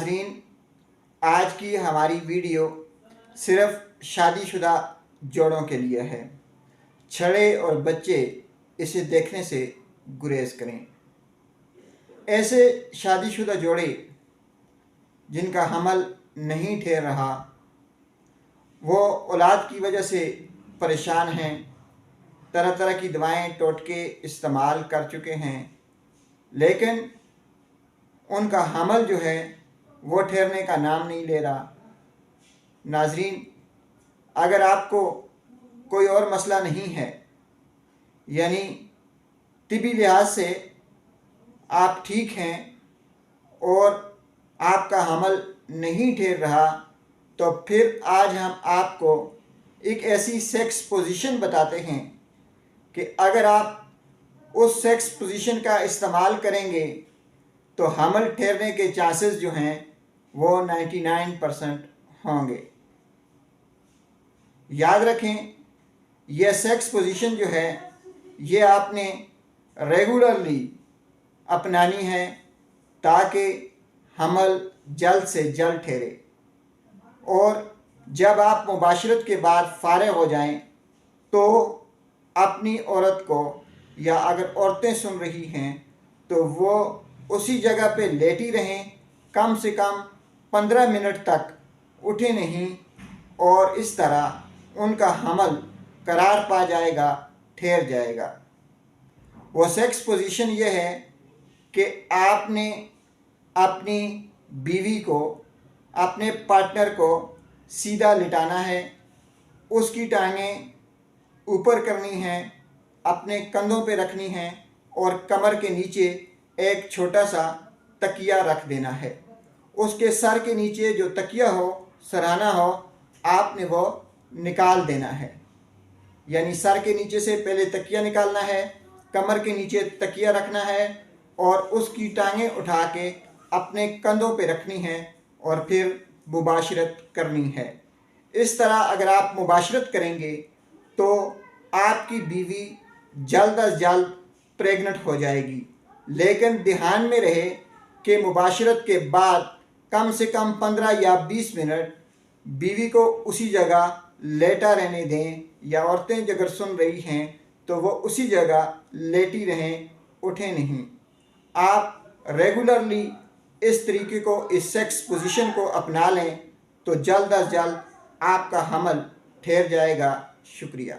नाजरीन, आज की हमारी वीडियो सिर्फ शादीशुदा जोड़ों के लिए है। छड़े और बच्चे इसे देखने से गुरेज करें। ऐसे शादीशुदा जोड़े जिनका हमल नहीं ठहर रहा, वो औलाद की वजह से परेशान हैं, तरह तरह की दवाएं टोटके इस्तेमाल कर चुके हैं, लेकिन उनका हमल जो है वो ठहरने का नाम नहीं ले रहा। नाजरीन, अगर आपको कोई और मसला नहीं है, यानी तिबी लिहाज से आप ठीक हैं और आपका हमल नहीं ठहर रहा, तो फिर आज हम आपको एक ऐसी सेक्स पोजीशन बताते हैं कि अगर आप उस सेक्स पोजीशन का इस्तेमाल करेंगे तो हमल ठहरने के चांसेस जो हैं वो 99% होंगे। याद रखें, यह सेक्स पोजीशन जो है ये आपने रेगुलरली अपनानी है ताकि हमल जल्द से जल्द ठहरे। और जब आप मुबाशरत के बाद फारिग हो जाएं तो अपनी औरत को, या अगर औरतें सुन रही हैं तो वो उसी जगह पे लेटी रहें, कम से कम 15 मिनट तक उठे नहीं, और इस तरह उनका हमल करार पा जाएगा, ठहर जाएगा। वो सेक्स पोजीशन ये है कि आपने अपनी बीवी को, अपने पार्टनर को सीधा लिटाना है, उसकी टांगें ऊपर करनी हैं, अपने कंधों पे रखनी हैं और कमर के नीचे एक छोटा सा तकिया रख देना है। उसके सर के नीचे जो तकिया हो, सराहना हो, आपने वो निकाल देना है। यानी सर के नीचे से पहले तकिया निकालना है, कमर के नीचे तकिया रखना है और उसकी टांगें उठा के अपने कंधों पे रखनी है और फिर मुबाशरत करनी है। इस तरह अगर आप मुबाशरत करेंगे तो आपकी बीवी जल्द अज जल्द प्रेग्नेंट हो जाएगी। लेकिन ध्यान में रहे कि मुबाशरत के बाद कम से कम 15 या 20 मिनट बीवी को उसी जगह लेटा रहने दें, या औरतें अगर सुन रही हैं तो वो उसी जगह लेटी रहें, उठें नहीं। आप रेगुलरली इस तरीके को, इस सेक्स पोजीशन को अपना लें तो जल्द अज जल्द आपका हमल ठहर जाएगा। शुक्रिया।